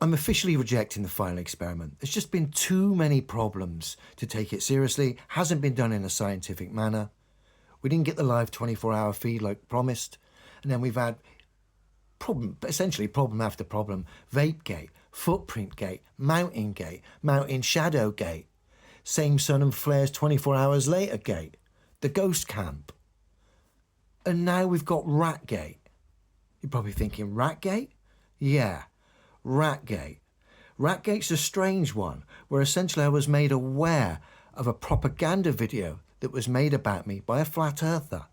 I'm officially rejecting the final experiment. There's just been too many problems to take it seriously. Hasn't been done in a scientific manner. We didn't get the live 24-hour feed like promised. And then we've had essentially problem after problem. Vapegate, Footprintgate, Mountain Shadow Gate, Same Sun and Flares 24 hours later gate, the Ghost Camp. And now we've got Ratgate. You're probably thinking, Ratgate? Yeah, Ratgate. Ratgate's a strange one, where essentially I was made aware of a propaganda video that was made about me by a flat earther,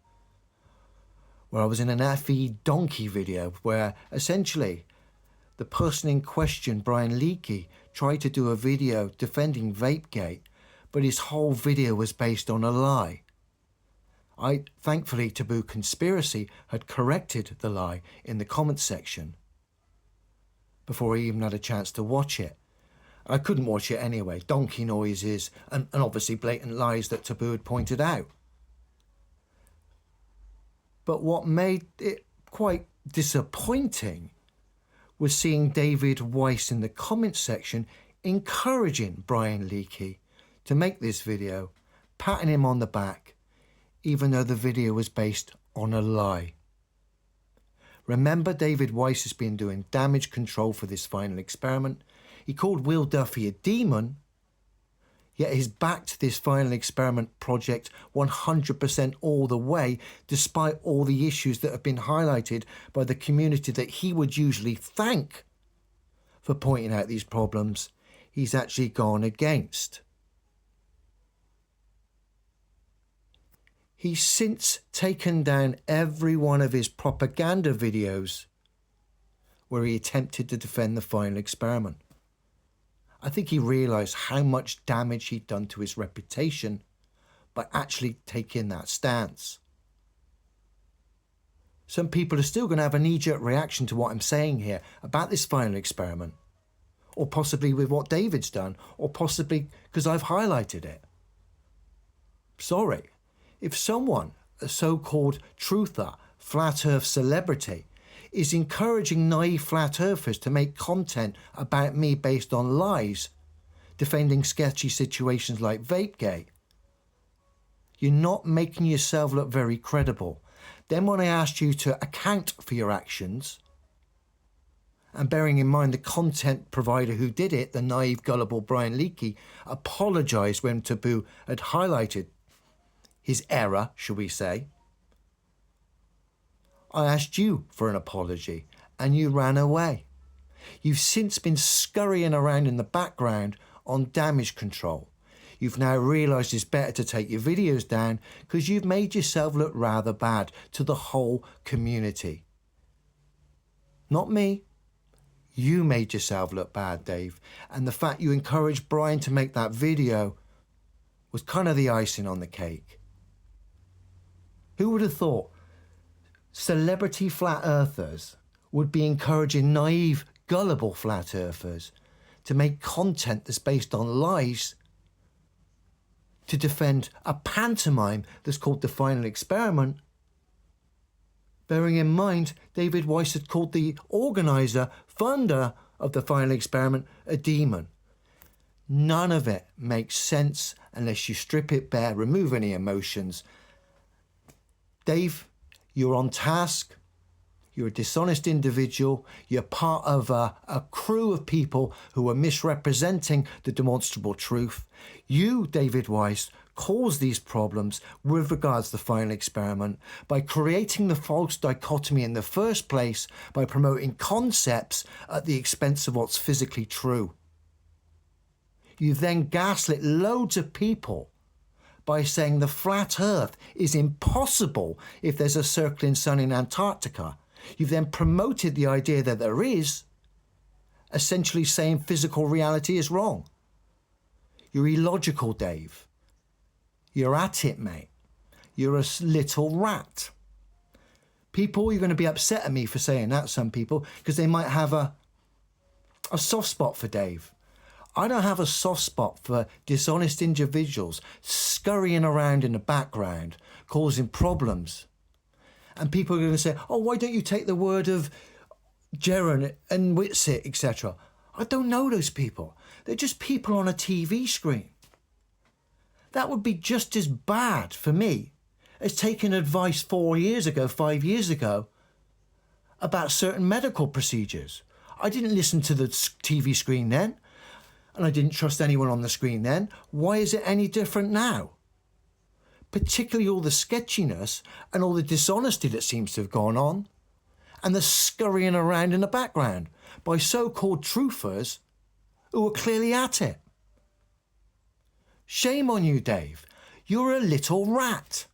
where I was in an FE donkey video where essentially the person in question, Brian Leakey, tried to do a video defending Vapegate, but his whole video was based on a lie. I, thankfully, Taboo Conspiracy had corrected the lie in the comments section before I even had a chance to watch it. I couldn't watch it anyway. Donkey noises and obviously blatant lies that Taboo had pointed out. But what made it quite disappointing was seeing David Weiss in the comments section encouraging Brian Leakey to make this video, patting him on the back, even though the video was based on a lie. Remember, David Weiss has been doing damage control for this final experiment. He called Will Duffy a demon, yet he's backed this final experiment project 100% all the way, despite all the issues that have been highlighted by the community that he would usually thank for pointing out these problems. He's actually gone against. He's since taken down every one of his propaganda videos where he attempted to defend the final experiment. I think he realised how much damage he'd done to his reputation by actually taking that stance. Some people are still going to have a knee-jerk reaction to what I'm saying here about this final experiment, or possibly with what David's done, or possibly because I've highlighted it. Sorry. If someone, a so-called truther, flat earth celebrity, is encouraging naive flat earthers to make content about me based on lies, defending sketchy situations like Vapegate, you're not making yourself look very credible. Then when I asked you to account for your actions, and bearing in mind the content provider who did it, the naive, gullible Brian Leakey, apologised when Taboo had highlighted his error, shall we say. I asked you for an apology and you ran away. You've since been scurrying around in the background on damage control. You've now realised it's better to take your videos down because you've made yourself look rather bad to the whole community. Not me. You made yourself look bad, Dave. And the fact you encouraged Brian to make that video was kind of the icing on the cake. Who would have thought celebrity flat earthers would be encouraging naive, gullible flat earthers to make content that's based on lies to defend a pantomime that's called The Final Experiment? Bearing in mind, David Weiss had called the organiser, funder of The Final Experiment a demon. None of it makes sense unless you strip it bare, remove any emotions. Dave, you're on task, you're a dishonest individual, you're part of a crew of people who are misrepresenting the demonstrable truth. You, David Weiss, caused these problems with regards to the final experiment by creating the false dichotomy in the first place by promoting concepts at the expense of what's physically true. You then gaslit loads of people by saying the flat earth is impossible if there's a circling sun in Antarctica. You've then promoted the idea that there is, essentially saying physical reality is wrong. You're illogical, Dave. You're at it, mate. You're a little rat. People, you're going to be upset at me for saying that, some people, because they might have a soft spot for Dave. I don't have a soft spot for dishonest individuals scurrying around in the background, causing problems. And people are going to say, oh, why don't you take the word of Jeron and Whitsitt, etc.? I don't know those people. They're just people on a TV screen. That would be just as bad for me as taking advice 4 years ago, 5 years ago, about certain medical procedures. I didn't listen to the TV screen then, and I didn't trust anyone on the screen then. Why is it any different now? Particularly all the sketchiness and all the dishonesty that seems to have gone on, and the scurrying around in the background by so-called truthers who are clearly at it. Shame on you, Dave. You're a little rat.